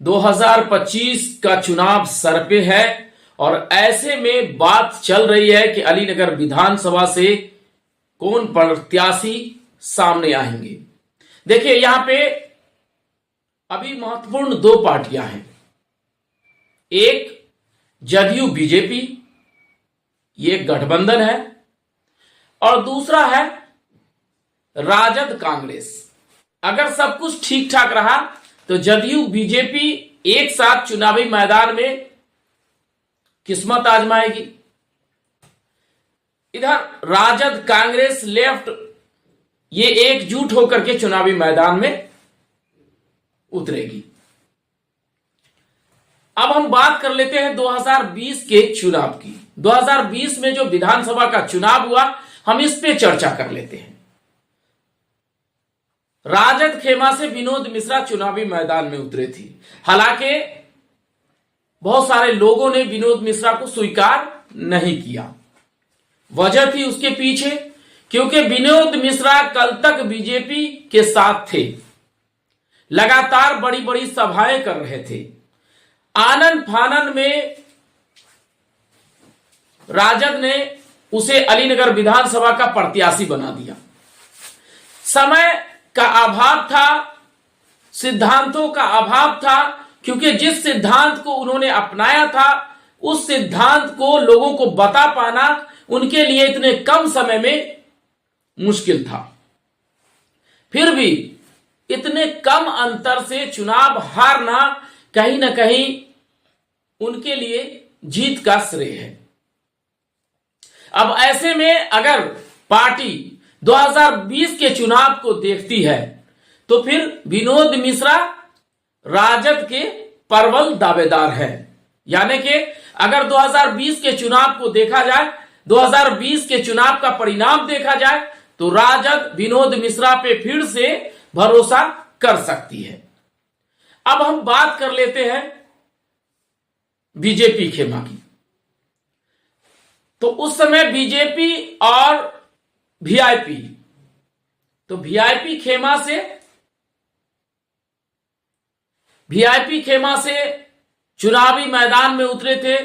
2025 का चुनाव सर पे है और ऐसे में बात चल रही है कि अलीनगर विधानसभा से कौन प्रत्याशी सामने आएंगे। देखिए, यहां पे अभी महत्वपूर्ण दो पार्टियां हैं। एक जदयू बीजेपी, ये गठबंधन है, और दूसरा है राजद कांग्रेस। अगर सब कुछ ठीक ठाक रहा तो जदयू बीजेपी एक साथ चुनावी मैदान में किस्मत आजमाएगी। इधर राजद कांग्रेस लेफ्ट ये एकजुट होकर के चुनावी मैदान में उतरेगी। अब हम बात कर लेते हैं 2020 के चुनाव की। 2020 में जो विधानसभा का चुनाव हुआ, हम इस पे चर्चा कर लेते हैं। राजद खेमा से विनोद मिश्रा चुनावी मैदान में उतरे थे। हालांकि बहुत सारे लोगों ने विनोद मिश्रा को स्वीकार नहीं किया। वजह थी उसके पीछे, क्योंकि विनोद मिश्रा कल तक बीजेपी के साथ थे, लगातार बड़ी बड़ी सभाएं कर रहे थे। आनन फानन में राजद ने उसे अलीनगर विधानसभा का प्रत्याशी बना दिया। समय का अभाव था, सिद्धांतों का अभाव था, क्योंकि जिस सिद्धांत को उन्होंने अपनाया था उस सिद्धांत को लोगों को बता पाना उनके लिए इतने कम समय में मुश्किल था। फिर भी इतने कम अंतर से चुनाव हारना कहीं ना कहीं उनके लिए जीत का श्रेय है। अब ऐसे में अगर पार्टी 2020 के चुनाव को देखती है तो फिर विनोद मिश्रा राजद के प्रबल दावेदार है। यानी कि अगर 2020 के चुनाव को देखा जाए, 2020 के चुनाव का परिणाम देखा जाए तो राजद विनोद मिश्रा पे फिर से भरोसा कर सकती है। अब हम बात कर लेते हैं बीजेपी खेमा की। तो उस समय बीजेपी और वीआईपी, तो वीआईपी खेमा से चुनावी मैदान में उतरे थे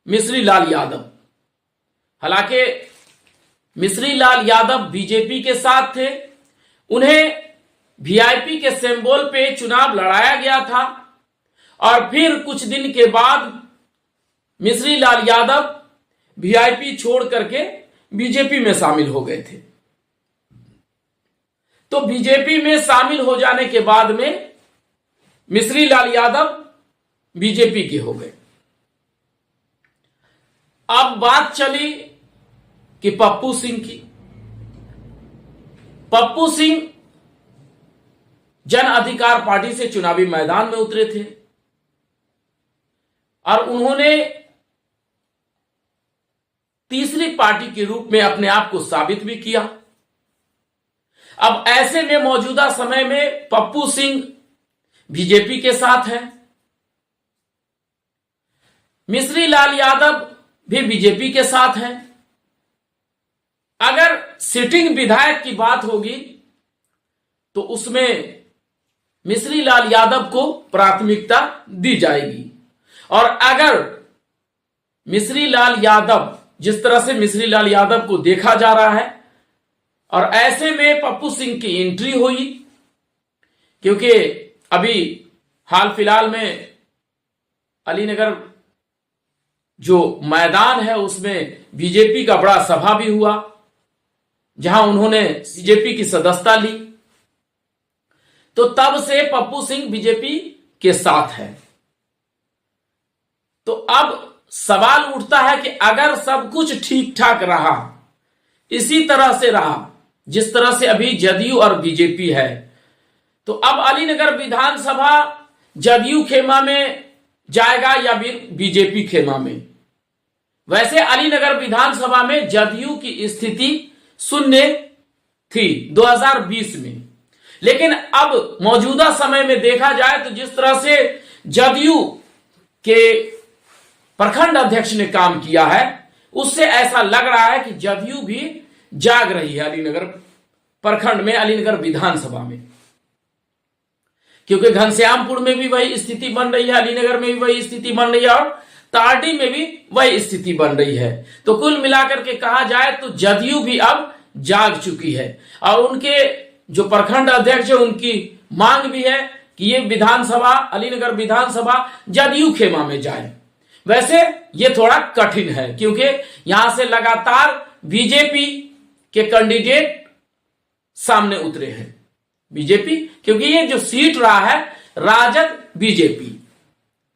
मिश्री लाल यादव। हालांकि मिश्री लाल यादव बीजेपी के साथ थे, उन्हें वीआईपी के सिंबल पे चुनाव लड़ाया गया था और फिर कुछ दिन के बाद मिश्री लाल यादव वीआईपी छोड़ करके बीजेपी में शामिल हो गए थे। तो बीजेपी में शामिल हो जाने के बाद में मिश्री लाल यादव बीजेपी के हो गए। अब बात चली कि पप्पू सिंह की। पप्पू सिंह जन अधिकार पार्टी से चुनावी मैदान में उतरे थे और उन्होंने तीसरी पार्टी के रूप में अपने आप को साबित भी किया। अब ऐसे में मौजूदा समय में पप्पू सिंह बीजेपी के साथ है, मिश्री लाल यादव भी बीजेपी के साथ है। अगर सिटिंग विधायक की बात होगी तो उसमें मिश्री लाल यादव को प्राथमिकता दी जाएगी। और अगर मिश्री लाल यादव, जिस तरह से मिश्री लाल यादव को देखा जा रहा है, और ऐसे में पप्पू सिंह की एंट्री हुई, क्योंकि अभी हाल फिलहाल में अलीनगर जो मैदान है उसमें बीजेपी का बड़ा सभा भी हुआ, जहां उन्होंने बीजेपी की सदस्यता ली। तो तब से पप्पू सिंह बीजेपी के साथ है। तो अब सवाल उठता है कि अगर सब कुछ ठीक ठाक रहा, इसी तरह से रहा जिस तरह से अभी जदयू और बीजेपी है, तो अब अलीनगर विधानसभा जदयू खेमा में जाएगा या बीजेपी खेमा में। वैसे अलीनगर विधानसभा में जदयू की स्थिति शून्य थी 2020 में, लेकिन अब मौजूदा समय में देखा जाए तो जिस तरह से जदयू के प्रखंड अध्यक्ष ने काम किया है, उससे ऐसा लग रहा है कि जदयू भी जाग रही है अलीनगर प्रखंड में, अलीनगर विधानसभा में। क्योंकि घनश्यामपुर में भी वही स्थिति बन रही है, अलीनगर में भी वही स्थिति बन रही है और तारडी में भी वही स्थिति बन रही है। तो कुल मिलाकर के कहा जाए तो जदयू भी अब जाग चुकी है और उनके जो प्रखंड अध्यक्ष है उनकी मांग भी है कि ये विधानसभा, अलीनगर विधानसभा जदयू खेमा में जाए। वैसे ये थोड़ा कठिन है क्योंकि यहां से लगातार बीजेपी के कैंडिडेट सामने उतरे हैं। बीजेपी, क्योंकि ये जो सीट रहा है राजद बीजेपी,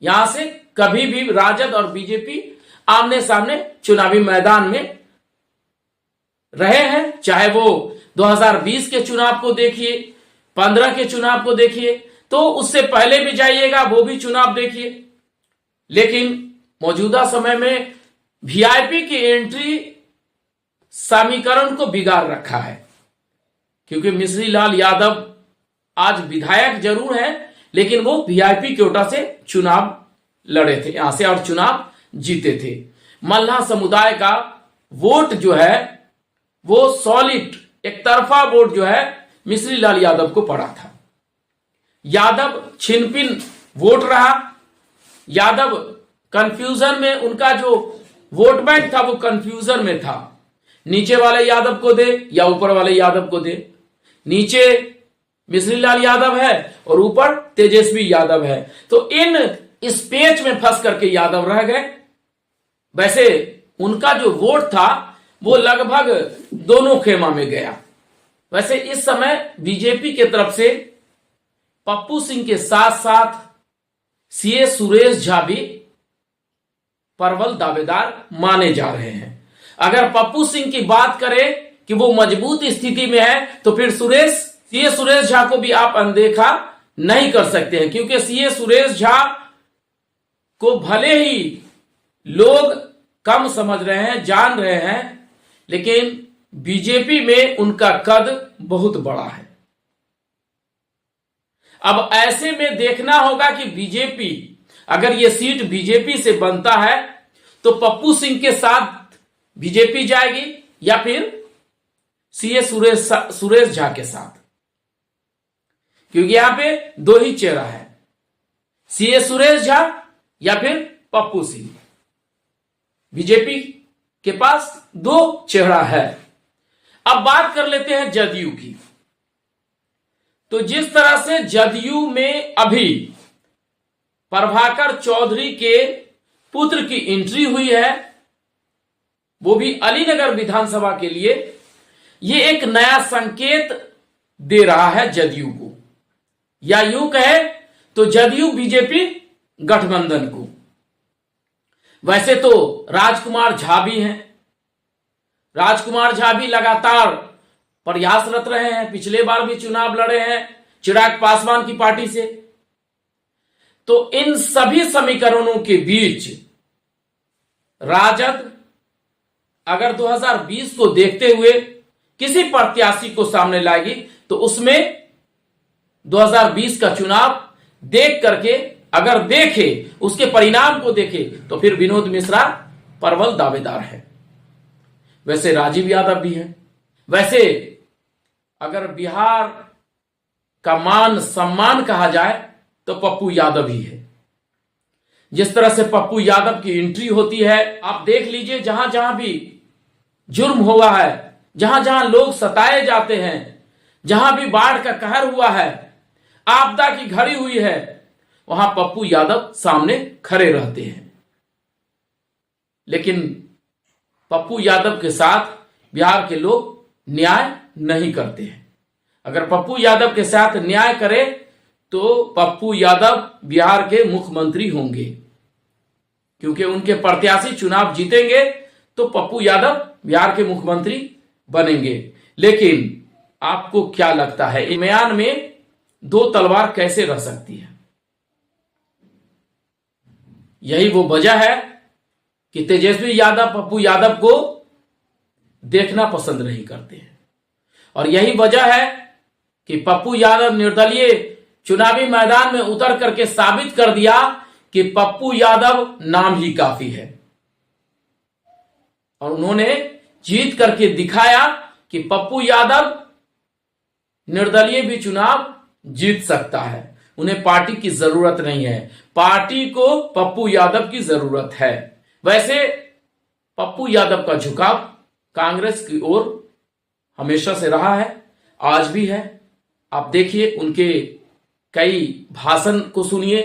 यहां से कभी भी राजद और बीजेपी आमने सामने चुनावी मैदान में रहे हैं। चाहे वो 2020 के चुनाव को देखिए, 15 के चुनाव को देखिए, तो उससे पहले भी जाइएगा वो भी चुनाव देखिए। लेकिन मौजूदा समय में वीआईपी की एंट्री समीकरण को बिगाड़ रखा है क्योंकि मिश्री लाल यादव आज विधायक जरूर है लेकिन वो वीआईपी कोटा से चुनाव लड़े थे यहां से और चुनाव जीते थे। मल्लाह समुदाय का वोट जो है वो सॉलिड एक तरफा वोट जो है मिश्री लाल यादव को पड़ा था। यादव छिनपिन वोट रहा। यादव कंफ्यूजन में, उनका जो वोट बैंक था वो कंफ्यूजन में था, नीचे वाले यादव को दे या ऊपर वाले यादव को दे। नीचे मिश्री लाल यादव है और ऊपर तेजस्वी यादव है, तो इन इस पेच में फंस करके यादव रह गए। वैसे उनका जो वोट था वो लगभग दोनों खेमा में गया। वैसे इस समय बीजेपी के तरफ से पप्पू सिंह के साथ साथ सीए सुरेश झा भी प्रबल दावेदार माने जा रहे हैं। अगर पप्पू सिंह की बात करें कि वो मजबूत स्थिति में है तो फिर सीए सुरेश झा को भी आप अनदेखा नहीं कर सकते हैं क्योंकि सीए सुरेश झा को भले ही लोग कम समझ रहे हैं, जान रहे हैं, लेकिन बीजेपी में उनका कद बहुत बड़ा है। अब ऐसे में देखना होगा कि बीजेपी, अगर ये सीट बीजेपी से बनता है तो पप्पू सिंह के साथ बीजेपी जाएगी या फिर सीए सुरेश झा के साथ, क्योंकि यहां पे दो ही चेहरा है, सीए सुरेश झा या फिर पप्पू सिंह। बीजेपी के पास दो चेहरा है। अब बात कर लेते हैं जदयू की। तो जिस तरह से जदयू में अभी प्रभाकर चौधरी के पुत्र की एंट्री हुई है, वो भी अलीनगर विधानसभा के लिए, ये एक नया संकेत दे रहा है जदयू को, या यूं कहे तो जदयू बीजेपी गठबंधन को। वैसे तो राजकुमार झा भी हैं। राजकुमार झा भी लगातार प्रयासरत रहे हैं, पिछले बार भी चुनाव लड़े हैं चिराग पासवान की पार्टी से। तो इन सभी समीकरणों के बीच राजद अगर 2020 को देखते हुए किसी प्रत्याशी को सामने लाएगी तो उसमें 2020 का चुनाव देख करके, अगर देखे उसके परिणाम को देखे तो फिर विनोद मिश्रा प्रबल दावेदार है। वैसे राजीव यादव भी है। वैसे अगर बिहार का मान सम्मान कहा जाए तो पप्पू यादव ही है। जिस तरह से पप्पू यादव की एंट्री होती है, आप देख लीजिए, जहां जहां भी जुर्म हुआ है, जहां जहां लोग सताए जाते हैं, जहां भी बाढ़ का कहर हुआ है, आपदा की घड़ी हुई है, वहां पप्पू यादव सामने खड़े रहते हैं। लेकिन पप्पू यादव के साथ बिहार के लोग न्याय नहीं करते हैं। अगर पप्पू यादव के साथ न्याय करे तो पप्पू यादव बिहार के मुख्यमंत्री होंगे, क्योंकि उनके प्रत्याशी चुनाव जीतेंगे तो पप्पू यादव बिहार के मुख्यमंत्री बनेंगे। लेकिन आपको क्या लगता है, म्यान में दो तलवार कैसे रह सकती है? यही वो वजह है कि तेजस्वी यादव पप्पू यादव को देखना पसंद नहीं करते हैं, और यही वजह है कि पप्पू यादव निर्दलीय चुनावी मैदान में उतर करके साबित कर दिया कि पप्पू यादव नाम ही काफी है, और उन्होंने जीत करके दिखाया कि पप्पू यादव निर्दलीय भी चुनाव जीत सकता है। उन्हें पार्टी की जरूरत नहीं है। पार्टी को पप्पू यादव की जरूरत है। वैसे पप्पू यादव का झुकाव कांग्रेस की ओर हमेशा से रहा है, आज भी है। आप देखिए, उनके कई भाषण को सुनिए,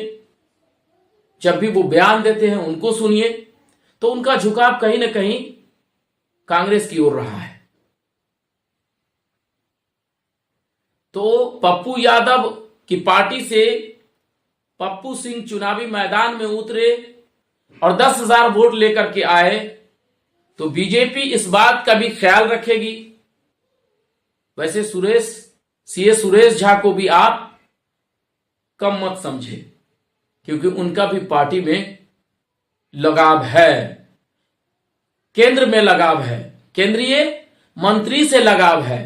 जब भी वो बयान देते हैं उनको सुनिए, तो उनका झुकाव कहीं ना कहीं कांग्रेस की ओर रहा है। तो पप्पू यादव की पार्टी से पप्पू सिंह चुनावी मैदान में उतरे और 10,000 वोट लेकर के आए, तो बीजेपी इस बात का भी ख्याल रखेगी। वैसे सीए सुरेश झा को भी आप कम मत समझे, क्योंकि उनका भी पार्टी में लगाव है, केंद्र में लगाव है, केंद्रीय मंत्री से लगाव है।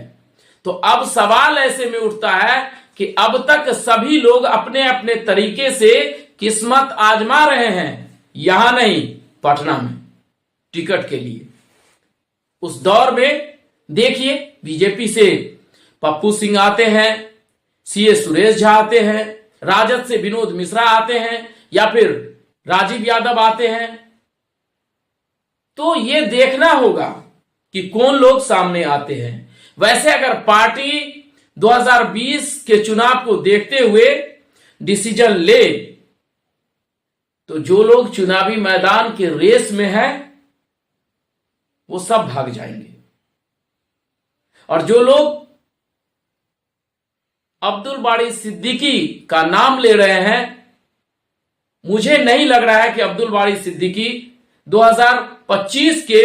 तो अब सवाल ऐसे में उठता है कि अब तक सभी लोग अपने अपने तरीके से किस्मत आजमा रहे हैं, यहां नहीं पटना में, टिकट के लिए। उस दौर में देखिए, बीजेपी से पप्पू सिंह आते हैं, सीए सुरेश झा आते हैं, राजद से विनोद मिश्रा आते हैं, या फिर राजीव यादव आते हैं। तो ये देखना होगा कि कौन लोग सामने आते हैं। वैसे अगर पार्टी 2020 के चुनाव को देखते हुए डिसीजन ले, तो जो लोग चुनावी मैदान के रेस में हैं वो सब भाग जाएंगे, और जो लोग अब्दुल बारी सिद्दीकी का नाम ले रहे हैं, मुझे नहीं लग रहा है कि अब्दुल बारी सिद्दीकी 2025 के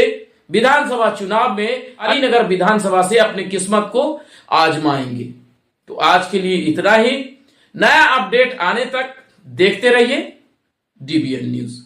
विधानसभा चुनाव में अलीनगर विधानसभा से अपनी किस्मत को आजमाएंगे। तो आज के लिए इतना ही। नया अपडेट आने तक देखते रहिए DBN न्यूज।